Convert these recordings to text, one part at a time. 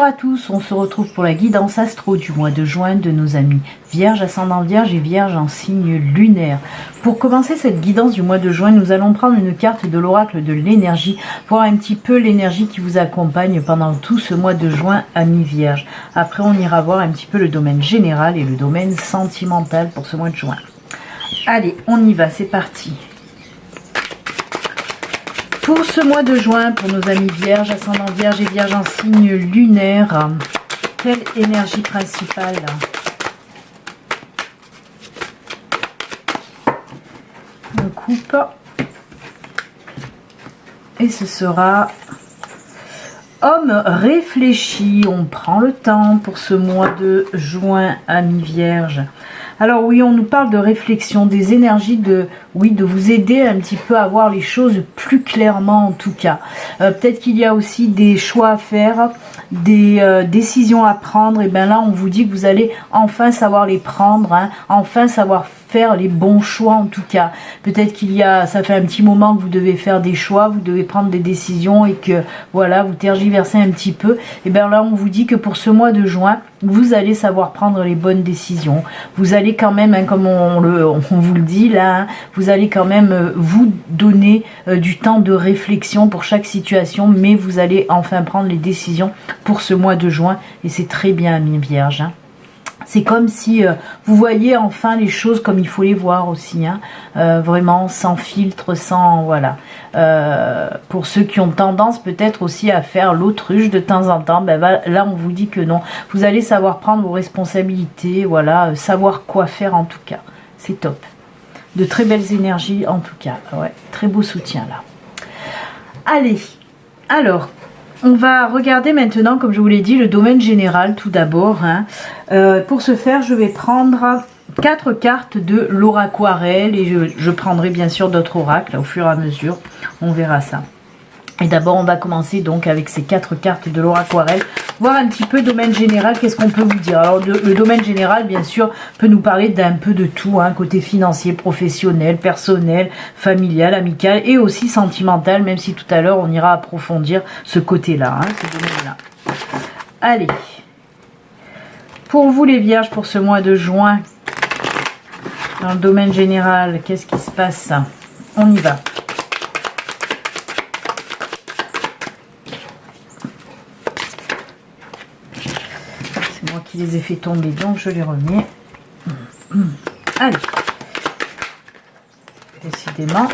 à tous, on se retrouve pour la guidance astro du mois de juin de nos amis Vierge, ascendant Vierge et Vierge en signe lunaire. Pour commencer cette guidance du mois de juin, nous allons prendre une carte de l'oracle de l'énergie, voir un petit peu l'énergie qui vous accompagne pendant tout ce mois de juin, amis Vierge. Après, on ira voir un petit peu le domaine général et le domaine sentimental pour ce mois de juin. Allez, on y va, c'est parti. Pour ce mois de juin, pour nos amis Vierges, ascendant Vierge et Vierge en signe lunaire, quelle énergie principale? On coupe. Et ce sera homme réfléchi. On prend le temps pour ce mois de juin, amis Vierges. Alors oui, on nous parle de réflexion, des énergies de vous aider un petit peu à voir les choses plus clairement en tout cas. Peut-être qu'il y a aussi des choix à faire, des décisions à prendre. Et bien là, on vous dit que vous allez enfin savoir les prendre, hein, enfin savoir faire les bons choix en tout cas. Peut-être qu'il y a, ça fait un petit moment que vous devez faire des choix, vous devez prendre des décisions et que voilà, vous tergiversez un petit peu. Et bien là, on vous dit que pour ce mois de juin, vous allez savoir prendre les bonnes décisions. Vous allez quand même, hein, comme on vous le dit là, hein, vous allez quand même vous donner du temps de réflexion pour chaque situation, mais vous allez enfin prendre les décisions pour ce mois de juin et c'est très bien, amis Vierges. Hein. C'est comme si vous voyez enfin les choses comme il faut les voir aussi, hein, vraiment sans filtre, sans voilà. Pour ceux qui ont tendance peut-être aussi à faire l'autruche de temps en temps, ben là on vous dit que non. Vous allez savoir prendre vos responsabilités, voilà, savoir quoi faire en tout cas. C'est top. De très belles énergies en tout cas, ouais, très beau soutien là. Allez, alors. On va regarder maintenant, comme je vous l'ai dit, le domaine général tout d'abord. Hein. Pour ce faire, je vais prendre 4 cartes de l'oraquarelle et je prendrai bien sûr d'autres oracles au fur et à mesure. On verra ça. Et d'abord, on va commencer donc avec ces 4 cartes de l'oraquarelle. Voir un petit peu domaine général, qu'est-ce qu'on peut vous dire. Alors le domaine général, bien sûr, peut nous parler d'un peu de tout, hein, côté financier, professionnel, personnel, familial, amical et aussi sentimental, même si tout à l'heure on ira approfondir ce côté-là, hein, ce domaine-là. Allez, pour vous les Vierges, pour ce mois de juin, dans le domaine général, qu'est-ce qui se passe? On y va. Qui les ai fait tomber, donc je les remets. Allez, décidément.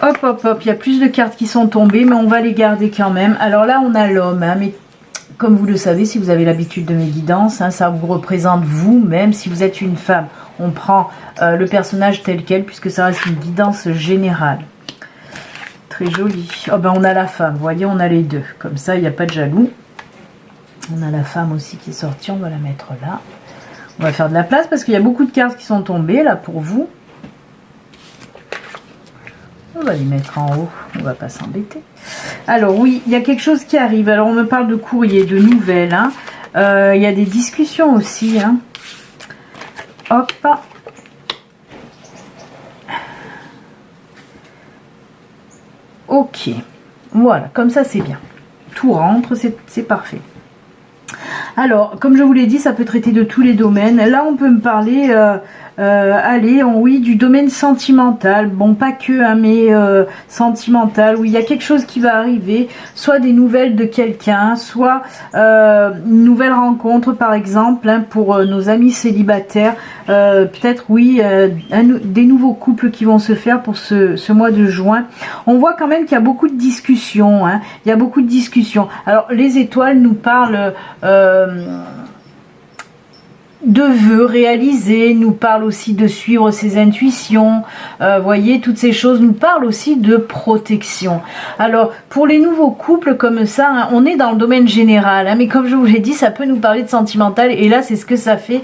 Hop, hop, hop, il y a plus de cartes qui sont tombées, mais on va les garder quand même. Alors là, on a l'homme, hein, mais comme vous le savez, si vous avez l'habitude de mes guidances, hein, ça vous représente vous, même si vous êtes une femme. On prend le personnage tel quel, puisque ça reste une guidance générale. Très joli. Oh ben on a la femme, vous voyez, on a les deux. Comme ça, il n'y a pas de jaloux. On a la femme aussi qui est sortie, on va la mettre là. On va faire de la place parce qu'il y a beaucoup de cartes qui sont tombées là pour vous. On va les mettre en haut, on va pas s'embêter. Alors oui, il y a quelque chose qui arrive. Alors on me parle de courrier, de nouvelles. Hein. Il y a des discussions aussi. Hein. Hop. Ok, voilà, comme ça c'est bien. Tout rentre, c'est parfait. Alors, comme je vous l'ai dit, ça peut traiter de tous les domaines. Là, on peut me parler, oui, du domaine sentimental. Bon, pas que, hein, mais sentimental. Oui, il y a quelque chose qui va arriver. Soit des nouvelles de quelqu'un, soit une nouvelle rencontre, par exemple, hein, pour nos amis célibataires. Peut-être, oui, des nouveaux couples qui vont se faire pour ce mois de juin. On voit quand même qu'il y a beaucoup de discussions. Hein. Il y a beaucoup de discussions. Alors, les étoiles nous parlent... de vœux réalisés, nous parle aussi de suivre ses intuitions, voyez, toutes ces choses nous parlent aussi de protection. Alors, pour les nouveaux couples comme ça, hein, on est dans le domaine général, hein, mais comme je vous l'ai dit, ça peut nous parler de sentimental, et là, c'est ce que ça fait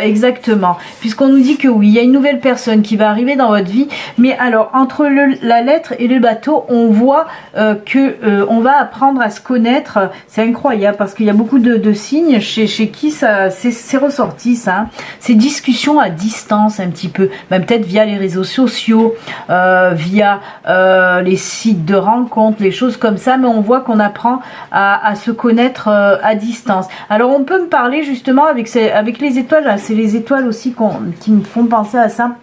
exactement, puisqu'on nous dit que oui, il y a une nouvelle personne qui va arriver dans votre vie, mais alors, entre la lettre et le bateau, on voit on va apprendre à se connaître, c'est incroyable, parce qu'il y a beaucoup de signes chez qui ça c'est ressenti ressorti ça, ces discussions à distance un petit peu, même peut-être via les réseaux sociaux, via les sites de rencontres, les choses comme ça, mais on voit qu'on apprend à se connaître à distance. Alors on peut me parler justement avec les étoiles, c'est les étoiles aussi qui me font penser à ça.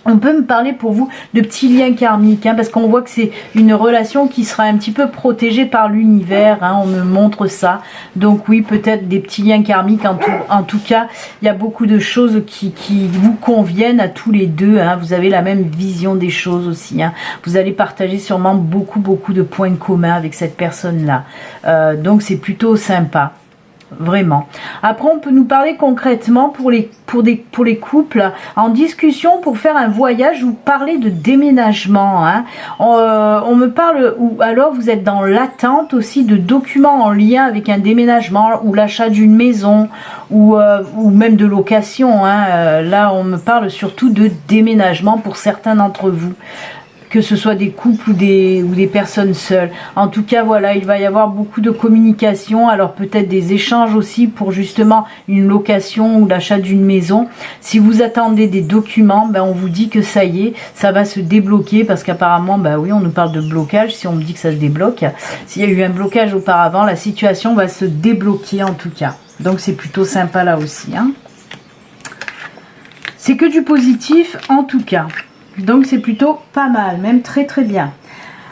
On peut me parler pour vous de petits liens karmiques, hein, parce qu'on voit que c'est une relation qui sera un petit peu protégée par l'univers, hein, on me montre ça. Donc oui, peut-être des petits liens karmiques, en tout cas, il y a beaucoup de choses qui vous conviennent à tous les deux, hein. Vous avez la même vision des choses aussi, hein. Vous allez partager sûrement beaucoup de points communs avec cette personne-là. Donc c'est plutôt sympa. Vraiment. Après, on peut nous parler concrètement pour les couples en discussion pour faire un voyage ou parler de déménagement, hein. On me parle, ou alors vous êtes dans l'attente aussi de documents en lien avec un déménagement ou l'achat d'une maison ou même de location, hein. Là, on me parle surtout de déménagement pour certains d'entre vous, que ce soit des couples ou des personnes seules. En tout cas, voilà, il va y avoir beaucoup de communication, alors peut-être des échanges aussi pour justement une location ou l'achat d'une maison. Si vous attendez des documents, ben on vous dit que ça y est, ça va se débloquer, parce qu'apparemment, ben oui, on nous parle de blocage, si on me dit que ça se débloque. S'il y a eu un blocage auparavant, la situation va se débloquer en tout cas. Donc c'est plutôt sympa là aussi, hein. C'est que du positif en tout cas. Donc c'est plutôt pas mal, même très bien.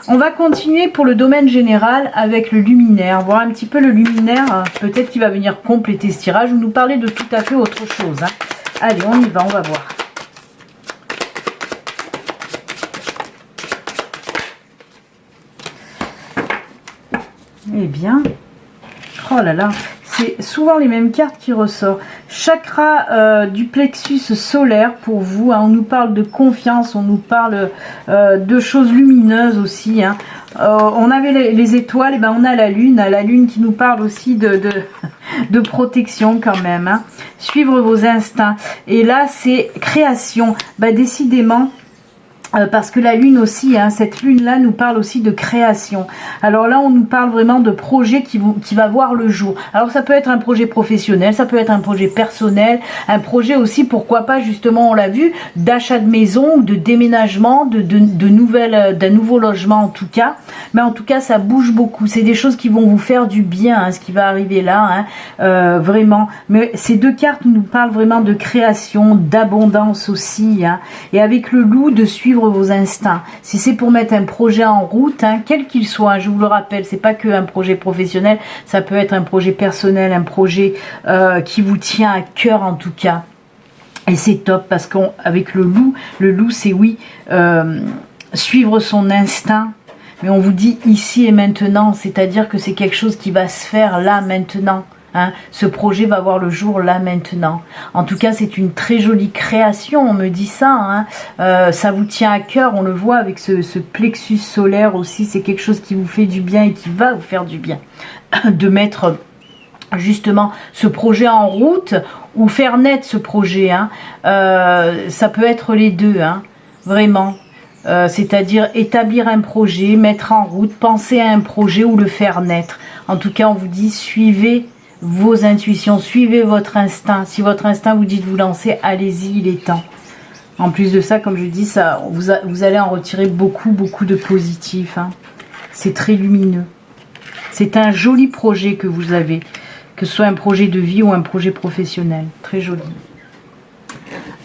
On va continuer pour le domaine général avec le luminaire. Voir un petit peu le luminaire, peut-être qu'il va venir compléter ce tirage ou nous parler de tout à fait autre chose, hein. Allez, on y va, on va voir. Eh bien, oh là là, c'est souvent les mêmes cartes qui ressortent. Chakra du plexus solaire pour vous, hein. On nous parle de confiance, on nous parle de choses lumineuses aussi, hein. On avait les étoiles, et ben on a la lune qui nous parle aussi de protection quand même, hein. Suivre vos instincts. Et là c'est création, ben, décidément. Parce que la lune aussi, hein, cette lune-là nous parle aussi de création. Alors là, on nous parle vraiment de projets qui va voir le jour. Alors ça peut être un projet professionnel, ça peut être un projet personnel, un projet aussi, pourquoi pas, justement, on l'a vu, d'achat de maison ou de déménagement, d'un nouveau logement en tout cas. Mais en tout cas, ça bouge beaucoup. C'est des choses qui vont vous faire du bien, hein, ce qui va arriver là, hein, vraiment. Mais ces deux cartes nous parlent vraiment de création, d'abondance aussi, hein, et avec le loup, de suivre vos instincts. Si c'est pour mettre un projet en route, hein, quel qu'il soit, je vous le rappelle, c'est pas que un projet professionnel, ça peut être un projet personnel, un projet qui vous tient à cœur en tout cas. Et c'est top parce qu'avec le loup c'est oui, suivre son instinct, mais on vous dit ici et maintenant, c'est-à-dire que c'est quelque chose qui va se faire là maintenant. Hein, ce projet va voir le jour là maintenant. En tout cas, c'est une très jolie création, on me dit ça, hein. Ça vous tient à cœur, on le voit avec ce plexus solaire aussi. C'est quelque chose qui vous fait du bien et qui va vous faire du bien. De mettre justement ce projet en route ou faire naître ce projet, hein. Ça peut être les deux, hein, vraiment. C'est-à-dire établir un projet, mettre en route, penser à un projet ou le faire naître. En tout cas, on vous dit suivez vos intuitions, suivez votre instinct. Si votre instinct vous dit de vous lancer, allez-y, il est temps. En plus de ça, comme je dis, ça, vous allez en retirer beaucoup de positif, hein. C'est très lumineux. C'est un joli projet que vous avez, que ce soit un projet de vie ou un projet professionnel. Très joli.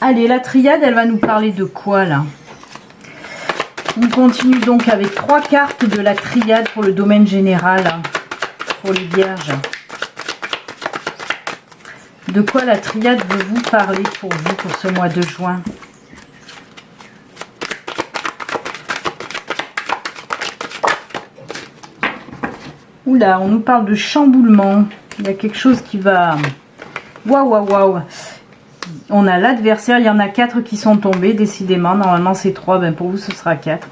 Allez, la triade, elle va nous parler de quoi là? On continue donc avec 3 cartes de la triade pour le domaine général, hein, pour les vierges. De quoi la triade veut vous parler pour vous, pour ce mois de juin? Oula, on nous parle de chamboulement. Il y a quelque chose qui va... Waouh. On a l'adversaire, il y en a 4 qui sont tombés, décidément. Normalement, c'est 3, ben pour vous, ce sera 4.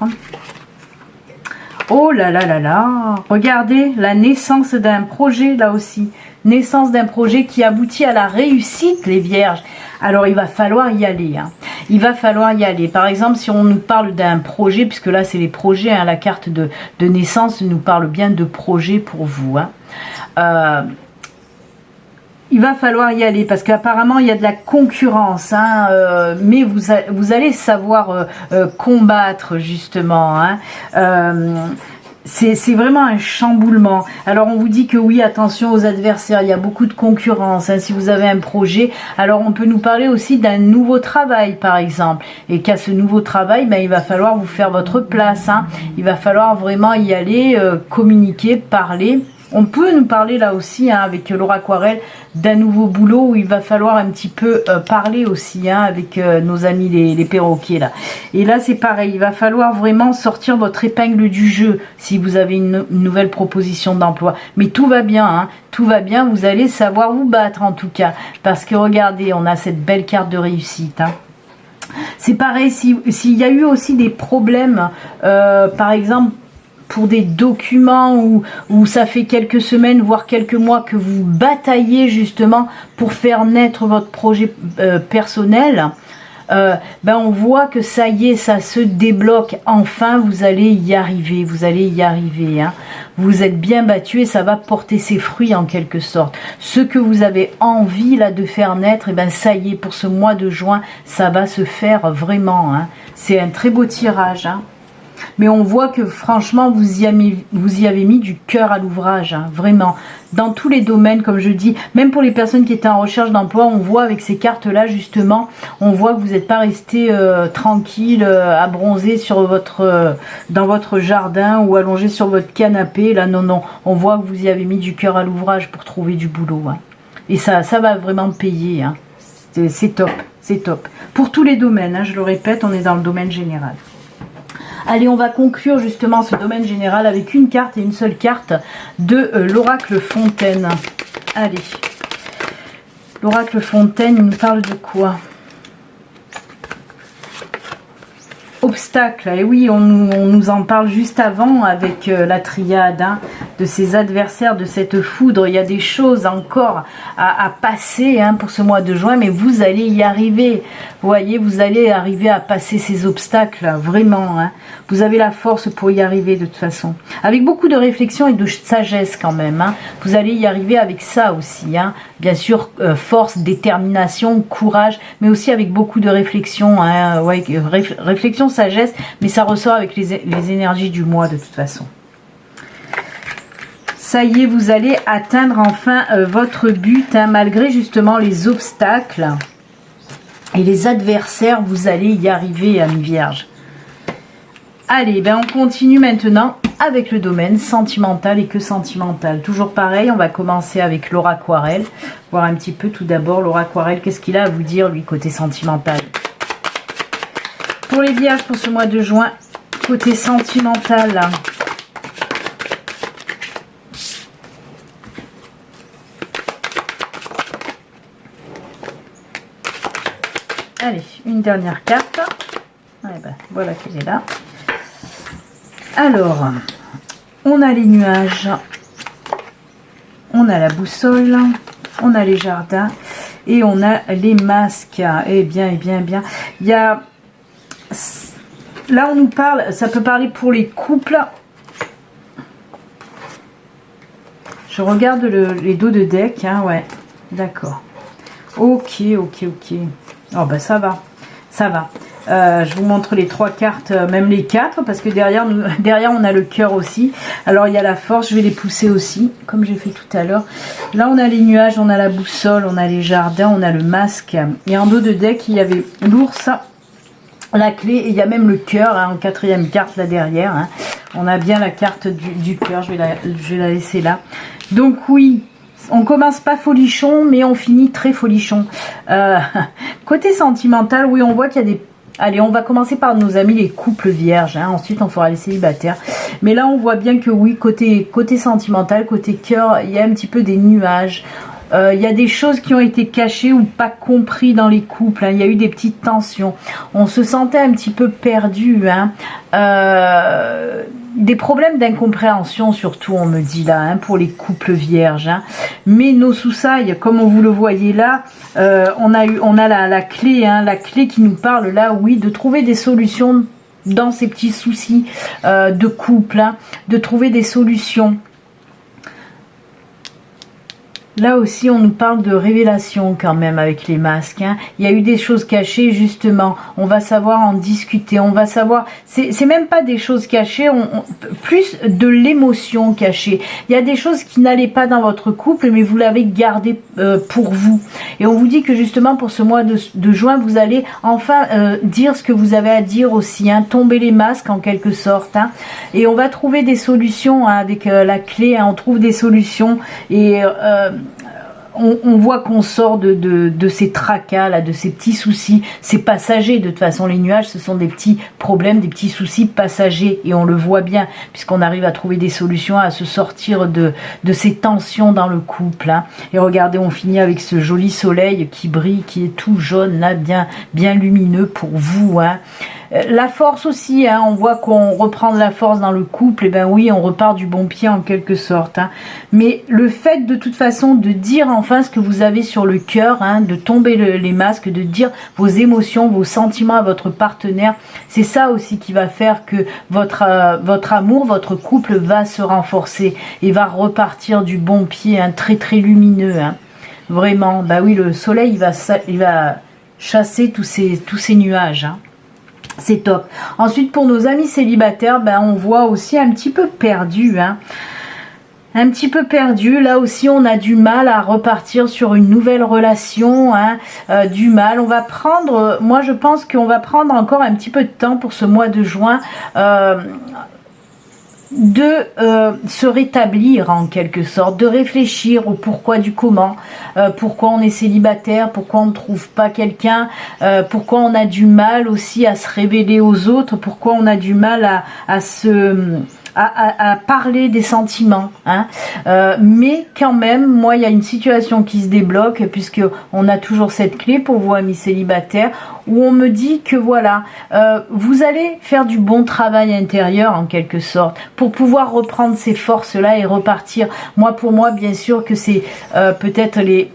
Oh là là. Regardez, la naissance d'un projet, là aussi. Naissance d'un projet qui aboutit à la réussite, les vierges. Alors, il va falloir y aller, hein. Il va falloir y aller. Par exemple, si on nous parle d'un projet, puisque là, c'est les projets, hein, la carte de naissance nous parle bien de projet pour vous, hein. il va falloir y aller parce qu'apparemment il y a de la concurrence, hein, mais vous allez savoir combattre justement, hein. C'est vraiment un chamboulement. Alors on vous dit que oui, attention aux adversaires, il y a beaucoup de concurrence, hein, si vous avez un projet. Alors on peut nous parler aussi d'un nouveau travail par exemple, et qu'à ce nouveau travail, ben, il va falloir vous faire votre place, hein. Il va falloir vraiment y aller, communiquer, parler. On peut nous parler là aussi, hein, avec Laura Aquarelle, d'un nouveau boulot où il va falloir un petit peu parler aussi, hein, avec nos amis les perroquets là. Et là c'est pareil, il va falloir vraiment sortir votre épingle du jeu si vous avez une nouvelle proposition d'emploi. Mais tout va bien, hein, tout va bien, vous allez savoir vous battre en tout cas. Parce que regardez, on a cette belle carte de réussite, hein. C'est pareil, s'il y a eu aussi des problèmes, par exemple, pour des documents où ça fait quelques semaines, voire quelques mois que vous bataillez justement pour faire naître votre projet personnel, ben on voit que ça y est, ça se débloque. Enfin, vous allez y arriver, hein. Vous êtes bien battu et ça va porter ses fruits en quelque sorte. Ce que vous avez envie là de faire naître, et ben ça y est, pour ce mois de juin, ça va se faire vraiment, hein. C'est un très beau tirage, hein. Mais on voit que franchement, vous y avez mis du cœur à l'ouvrage, hein, vraiment. Dans tous les domaines, comme je dis, même pour les personnes qui étaient en recherche d'emploi, on voit avec ces cartes-là, justement, on voit que vous n'êtes pas resté tranquille, à bronzer sur dans votre jardin ou allongé sur votre canapé. Là, non, non, on voit que vous y avez mis du cœur à l'ouvrage pour trouver du boulot, hein. Et ça va vraiment payer, hein. C'est top, c'est top. Pour tous les domaines, hein, je le répète, on est dans le domaine général. Allez, on va conclure justement ce domaine général avec une carte et une seule carte de l'oracle Fontaine. Allez, l'oracle Fontaine, il nous parle de quoi? Obstacle, et oui, on nous en parle juste avant avec la triade, hein, de ces adversaires, de cette foudre. Il y a des choses encore à passer, hein, pour ce mois de juin, mais vous allez y arriver. Vous voyez, vous allez arriver à passer ces obstacles, vraiment, hein. Vous avez la force pour y arriver de toute façon. Avec beaucoup de réflexion et de sagesse quand même, hein. Vous allez y arriver avec ça aussi, hein. Bien sûr, force, détermination, courage, mais aussi avec beaucoup de réflexion, hein. Ouais, réflexion, sagesse, mais ça ressort avec les énergies du mois de toute façon. Ça y est, vous allez atteindre enfin votre but, hein, malgré justement les obstacles et les adversaires, vous allez y arriver, ami Vierge. Allez, ben on continue maintenant avec le domaine sentimental et que sentimental. Toujours pareil, on va commencer avec Laura Aquarelle, voir un petit peu tout d'abord Laura Aquarelle, qu'est-ce qu'il a à vous dire lui côté sentimental. Pour les vierges, pour ce mois de juin, côté sentimental. Allez, une dernière carte. Eh ben, voilà qu'elle est là. Alors, on a les nuages, on a la boussole, on a les jardins et on a les masques. Eh bien, il y a... Là, on nous parle, ça peut parler pour les couples. Je regarde les dos de deck, hein, ouais, d'accord. Ok. Oh, ben ça va. Je vous montre les trois cartes, même les quatre, parce que derrière on a le cœur aussi. Alors il y a la force, je vais les pousser aussi, comme j'ai fait tout à l'heure. Là on a les nuages, on a la boussole, on a les jardins, on a le masque. Et en dos de deck, il y avait l'ours, la clé, et il y a même le cœur, hein, en quatrième carte là derrière. Hein. On a bien la carte du cœur, je vais la laisser là. Donc oui, on commence pas folichon, mais on finit très folichon. Côté sentimental, oui, on voit qu'il y a des... Allez, on va commencer par nos amis les couples vierges, hein. Ensuite on fera les célibataires. Mais là on voit bien que oui, côté sentimental, côté cœur, il y a un petit peu des nuages. Il y a des choses qui ont été cachées ou pas compris dans les couples, hein. Il y a eu des petites tensions. On se sentait un petit peu perdu, hein. Des problèmes d'incompréhension surtout, on me dit là, hein, pour les couples vierges, hein. Mais nos soussailles, comme vous le voyez là, on a la clé, hein, la clé qui nous parle là, oui, de trouver des solutions dans ces petits soucis de couple, hein, de trouver des solutions. Là aussi, on nous parle de révélation quand même avec les masques. Hein. Il y a eu des choses cachées, justement. On va savoir en discuter. On va savoir... C'est même pas des choses cachées, plus de l'émotion cachée. Il y a des choses qui n'allaient pas dans votre couple, mais vous l'avez gardé pour vous. Et on vous dit que justement, pour ce mois de juin, vous allez enfin dire ce que vous avez à dire aussi. Hein. Tomber les masques, en quelque sorte. Hein. Et on va trouver des solutions hein, avec la clé. Hein. On trouve des solutions et... on voit qu'on sort de ces tracas, là, de ces petits soucis. C'est passager, de toute façon, les nuages, ce sont des petits problèmes, des petits soucis passagers. Et on le voit bien, puisqu'on arrive à trouver des solutions, à se sortir de ces tensions dans le couple. Hein. Et regardez, on finit avec ce joli soleil qui brille, qui est tout jaune, là, bien lumineux pour vous. Hein. La force aussi, hein, on voit qu'on reprend de la force dans le couple, et ben oui, on repart du bon pied en quelque sorte. Hein. Mais le fait de toute façon de dire enfin ce que vous avez sur le cœur, hein, de tomber les masques, de dire vos émotions, vos sentiments à votre partenaire, c'est ça aussi qui va faire que votre amour, votre couple va se renforcer et va repartir du bon pied, hein, très très lumineux. Hein. Vraiment, bah oui, le soleil il va chasser tous ces nuages. Hein. C'est top. Ensuite, pour nos amis célibataires, ben, on voit aussi un petit peu perdu. Hein. Un petit peu perdu. Là aussi, on a du mal à repartir sur une nouvelle relation. Hein. Du mal. On va prendre, moi je pense qu'on va prendre encore un petit peu de temps pour ce mois de juin. De se rétablir en quelque sorte, de réfléchir au pourquoi du comment, pourquoi on est célibataire, pourquoi on ne trouve pas quelqu'un, pourquoi on a du mal aussi à se révéler aux autres, pourquoi on a du mal à parler des sentiments. Hein. Mais quand même, moi, il y a une situation qui se débloque, puisque on a toujours cette clé pour vous, amis célibataires, où on me dit que voilà, vous allez faire du bon travail intérieur, en quelque sorte, pour pouvoir reprendre ces forces-là et repartir. Moi, pour moi, bien sûr que c'est peut-être les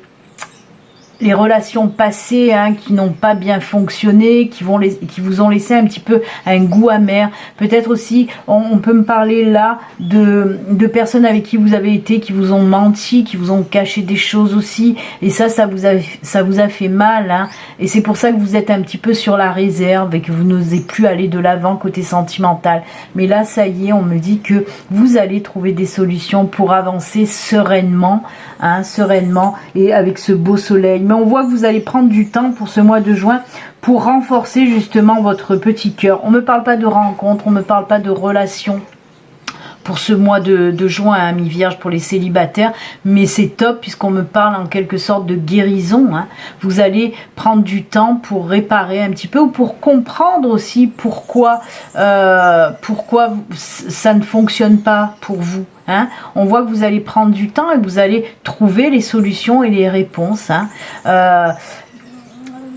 relations passées hein, qui n'ont pas bien fonctionné, qui vous ont laissé un petit peu un goût amer. Peut-être aussi, on peut me parler là de personnes avec qui vous avez été, qui vous ont menti, qui vous ont caché des choses aussi. Et ça vous a fait mal. Hein. Et c'est pour ça que vous êtes un petit peu sur la réserve et que vous n'osez plus aller de l'avant côté sentimental. Mais là, ça y est, on me dit que vous allez trouver des solutions pour avancer sereinement, hein, sereinement et avec ce beau soleil. Mais on voit que vous allez prendre du temps pour ce mois de juin pour renforcer justement votre petit cœur. On ne me parle pas de rencontre, on ne me parle pas de relation pour ce mois de juin, hein, mi-vierge pour les célibataires, mais c'est top puisqu'on me parle en quelque sorte de guérison. Hein. Vous allez prendre du temps pour réparer un petit peu ou pour comprendre aussi pourquoi ça ne fonctionne pas pour vous. Hein. On voit que vous allez prendre du temps et vous allez trouver les solutions et les réponses. Hein.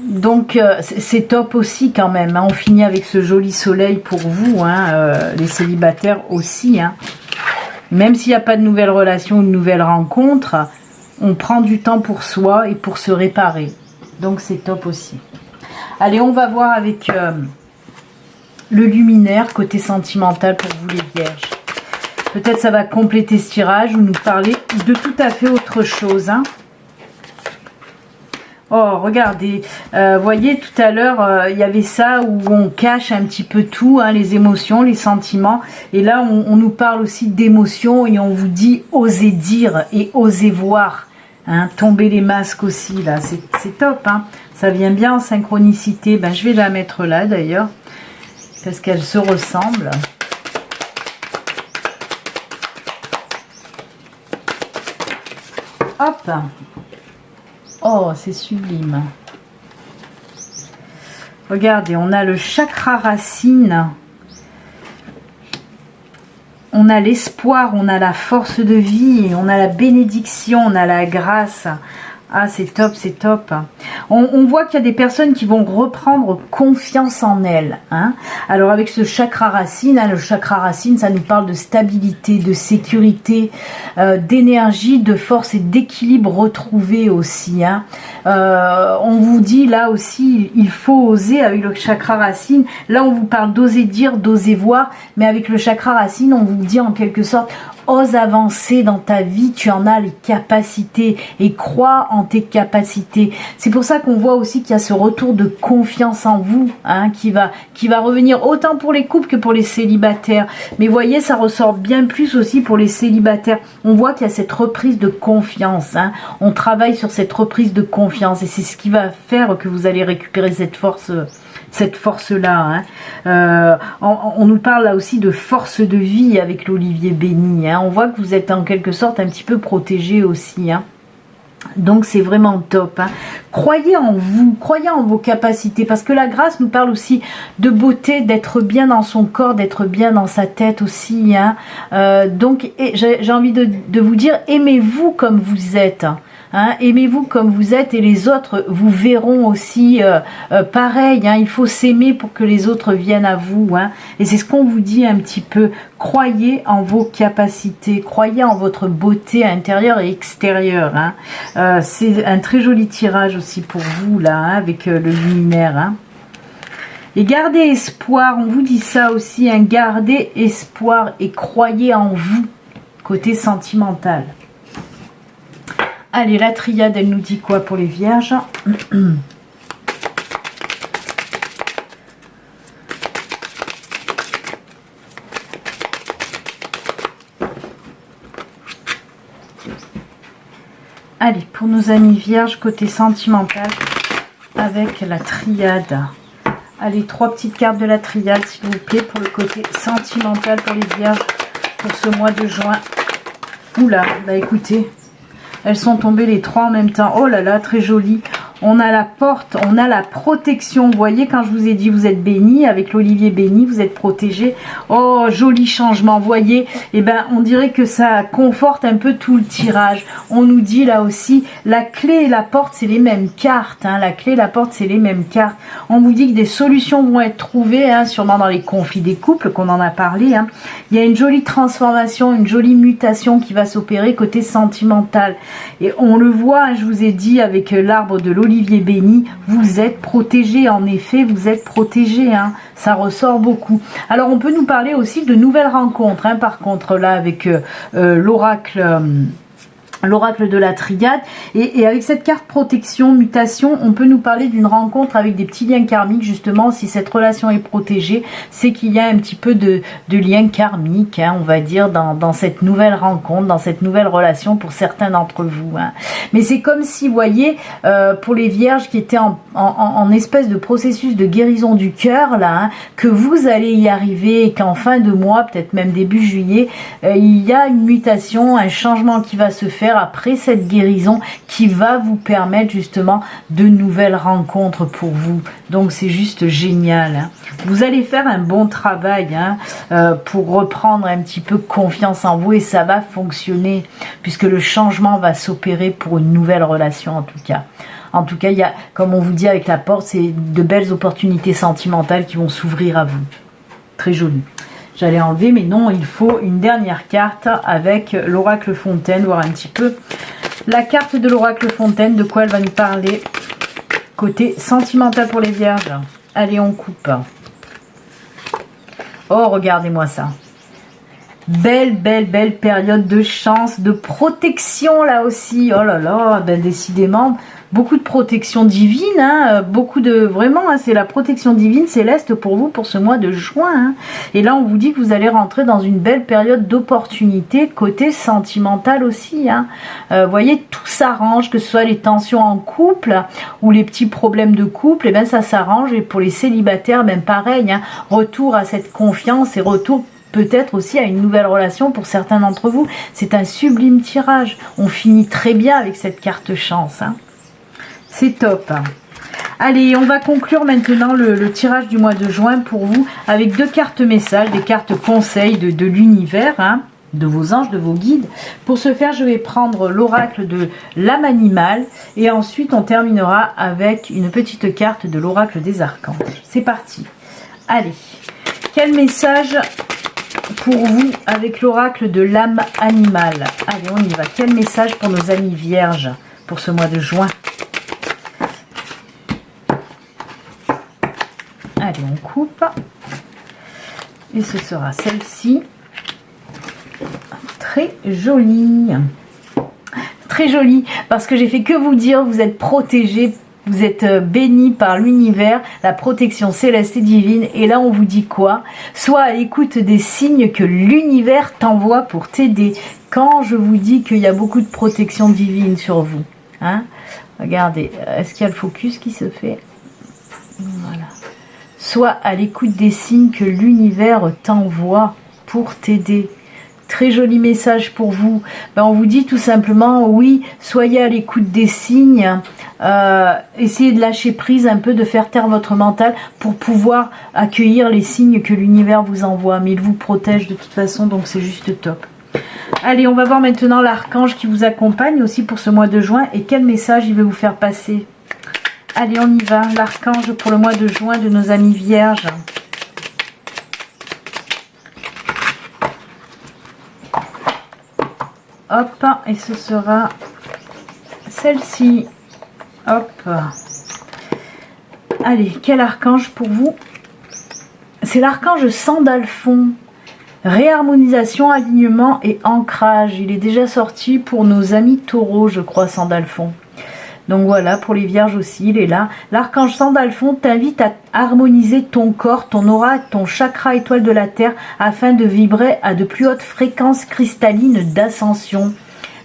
Donc c'est top aussi quand même. Hein. On finit avec ce joli soleil pour vous, hein, les célibataires aussi. Hein. Même s'il n'y a pas de nouvelle relation ou de nouvelle rencontre, on prend du temps pour soi et pour se réparer. Donc c'est top aussi. Allez, on va voir avec le luminaire côté sentimental pour vous les vierges. Peut-être ça va compléter ce tirage ou nous parler de tout à fait autre chose. Hein. Oh, regardez, voyez, tout à l'heure, il y avait ça où on cache un petit peu tout, hein, les émotions, les sentiments. Et là, on nous parle aussi d'émotions et on vous dit osez dire et osez voir. Hein, tomber les masques aussi, là, c'est top. Hein. Ça vient bien en synchronicité. Ben, je vais la mettre là, d'ailleurs, parce qu'elle se ressemble. Hop. Oh, c'est sublime. Regardez, on a le chakra racine. On a l'espoir, on a la force de vie, on a la bénédiction, on a la grâce. Ah, c'est top, c'est top. On voit qu'il y a des personnes qui vont reprendre confiance en elles. Hein. Alors avec ce chakra racine, hein, le chakra racine, ça nous parle de stabilité, de sécurité, d'énergie, de force et d'équilibre retrouvé aussi. Hein. On vous dit là aussi, il faut oser avec le chakra racine. Là, on vous parle d'oser dire, d'oser voir, mais avec le chakra racine, on vous dit en quelque sorte, ose avancer dans ta vie, tu en as les capacités et crois en tes capacités. C'est pour ça qu'on voit aussi qu'il y a ce retour de confiance en vous, hein, qui va revenir autant pour les couples que pour les célibataires. Mais voyez, ça ressort bien plus aussi pour les célibataires. On voit qu'il y a cette reprise de confiance, hein. On travaille sur cette reprise de confiance et c'est ce qui va faire que vous allez récupérer cette force-là. Hein. On nous parle là aussi de force de vie avec l'olivier béni. Hein. On voit que vous êtes en quelque sorte un petit peu protégé aussi. Hein. Donc c'est vraiment top. Hein. Croyez en vous, croyez en vos capacités, parce que la grâce nous parle aussi de beauté, d'être bien dans son corps, d'être bien dans sa tête aussi. Hein. Donc j'ai envie de vous dire, aimez-vous comme vous êtes. Hein, aimez-vous comme vous êtes et les autres vous verront aussi pareil. Hein, il faut s'aimer pour que les autres viennent à vous. Hein, et c'est ce qu'on vous dit un petit peu. Croyez en vos capacités, croyez en votre beauté intérieure et extérieure. Hein. C'est un très joli tirage aussi pour vous là, hein, avec le luminaire. Hein. Et gardez espoir, on vous dit ça aussi, hein, gardez espoir et croyez en vous, côté sentimental. Allez, la triade, elle nous dit quoi pour les vierges? Allez, pour nos amis vierges, côté sentimental, avec la triade. Allez, 3 petites cartes de la triade, s'il vous plaît, pour le côté sentimental pour les vierges, pour ce mois de juin. Oula, bah écoutez... Elles sont tombées les 3 en même temps. Oh là là, très joli. On a la porte, on a la protection. Vous voyez, quand je vous ai dit, vous êtes béni, avec l'olivier béni, vous êtes protégé. Oh, joli changement, vous voyez. Eh ben, on dirait que ça conforte un peu tout le tirage. On nous dit là aussi, la clé et la porte, c'est les mêmes cartes. Hein. La clé et la porte, c'est les mêmes cartes. On vous dit que des solutions vont être trouvées, hein, sûrement dans les conflits des couples, qu'on en a parlé. Hein. Il y a une jolie transformation, une jolie mutation qui va s'opérer côté sentimental. Et on le voit, hein, je vous ai dit, avec l'arbre de l'olivier béni, vous êtes protégé. En effet, vous êtes protégé. Hein. Ça ressort beaucoup. Alors, on peut nous parler aussi de nouvelles rencontres. Hein, par contre, là, avec l'oracle... l'oracle de la triade, et avec cette carte protection, mutation, on peut nous parler d'une rencontre avec des petits liens karmiques. Justement, si cette relation est protégée, c'est qu'il y a un petit peu de lien karmique, hein, on va dire, dans cette nouvelle rencontre, dans cette nouvelle relation pour certains d'entre vous. Hein. Mais c'est comme si, vous voyez, pour les vierges qui étaient en espèce de processus de guérison du cœur, là, hein, que vous allez y arriver et qu'en fin de mois, peut-être même début juillet, il y a une mutation, un changement qui va se faire après cette guérison qui va vous permettre justement de nouvelles rencontres pour vous. Donc c'est juste génial. Hein. Vous allez faire un bon travail, hein, pour reprendre un petit peu confiance en vous, et ça va fonctionner puisque le changement va s'opérer pour une nouvelle relation en tout cas. En tout cas, il y a, comme on vous dit avec la porte, c'est de belles opportunités sentimentales qui vont s'ouvrir à vous. Très joli. J'allais enlever, mais non, il faut une dernière carte avec l'oracle Fontaine, voir un petit peu la carte de l'oracle Fontaine, de quoi elle va nous parler. Côté sentimental pour les vierges. Allez, on coupe. Oh, regardez-moi ça. Belle période de chance, de protection là aussi. Oh là là, ben décidément, beaucoup de protection divine, hein, beaucoup de... Vraiment, hein, c'est la protection divine céleste pour vous pour ce mois de juin. Hein. Et là, on vous dit que vous allez rentrer dans une belle période d'opportunité, côté sentimental aussi. Hein. Voyez, tout s'arrange, que ce soit les tensions en couple ou les petits problèmes de couple, et ben ça s'arrange. Et pour les célibataires, ben pareil, hein, retour à cette confiance et retour peut-être aussi à une nouvelle relation pour certains d'entre vous. C'est un sublime tirage. On finit très bien avec cette carte chance. Hein. C'est top. Allez, on va conclure maintenant le tirage du mois de juin pour vous avec 2 cartes messages, des cartes conseils de l'univers, hein, de vos anges, de vos guides. Pour ce faire, je vais prendre l'oracle de l'âme animale et ensuite on terminera avec une petite carte de l'oracle des archanges. C'est parti. Allez, quel message pour vous avec l'oracle de l'âme animale? Allez, on y va. Quel message pour nos amis vierges pour ce mois de juin? Allez, on coupe. Et ce sera celle-ci. très joli. Très joli, parce que j'ai fait que vous dire, vous êtes protégés, vous êtes bénis par l'univers, la protection céleste et divine. Et là, on vous dit quoi? Sois à l'écoute des signes que l'univers t'envoie pour t'aider. Quand je vous dis qu'il y a beaucoup de protection divine sur vous, hein? Regardez, est-ce qu'il y a le focus qui se fait? Voilà. Sois à l'écoute des signes que l'univers t'envoie pour t'aider. Très joli message pour vous. Ben, on vous dit tout simplement, oui, soyez à l'écoute des signes, essayez de lâcher prise un peu, de faire taire votre mental pour pouvoir accueillir les signes que l'univers vous envoie. Mais il vous protège de toute façon, donc c'est juste top. Allez, on va voir maintenant l'archange qui vous accompagne aussi pour ce mois de juin et quel message il veut vous faire passer. Allez, on y va. L'archange pour le mois de juin de nos amis vierges. Hop, et ce sera celle-ci. Hop. Allez, quel archange pour vous? C'est l'archange Sandalphon. Réharmonisation, alignement et ancrage. Il est déjà sorti pour nos amis taureaux, je crois, Sandalphon. Donc voilà, pour les vierges aussi, il est là. L'archange Sandalphon t'invite à harmoniser ton corps, ton aura, ton chakra étoile de la terre afin de vibrer à de plus hautes fréquences cristallines d'ascension.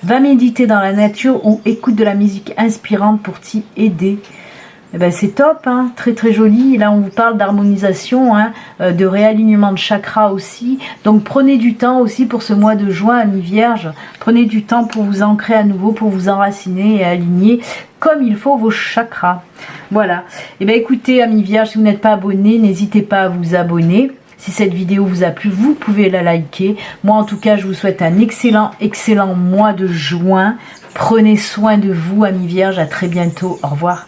Va méditer dans la nature ou écoute de la musique inspirante pour t'y aider. Eh ben c'est top, hein, très très joli. Là on vous parle d'harmonisation, hein, de réalignement de chakras aussi. Donc prenez du temps aussi pour ce mois de juin, amis vierges. Prenez du temps pour vous ancrer à nouveau, pour vous enraciner et aligner comme il faut vos chakras. Voilà. Et ben écoutez, amis vierges, si vous n'êtes pas abonnés, n'hésitez pas à vous abonner. Si cette vidéo vous a plu, vous pouvez la liker. Moi en tout cas, je vous souhaite un excellent mois de juin. Prenez soin de vous, amis vierges. À très bientôt. Au revoir.